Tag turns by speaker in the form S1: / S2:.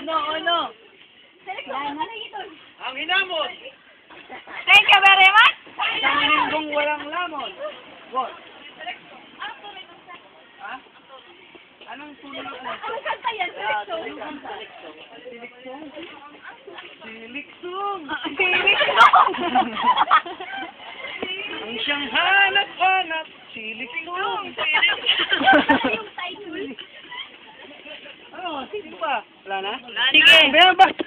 S1: Ano?
S2: Ang hinamon.
S3: Thank you very much.
S1: Isang linggong walang lamon. What? Ha? Anong tunog mo?
S3: Ang kanta yan, Seleksong.
S1: Siliksong? Siliksong!
S3: Seleksong.
S1: Ang siyang hanap-hanap, siliksong!
S3: Yung title.
S1: Ano? Sige pa. Wala na?
S3: Sige.
S1: Pero basta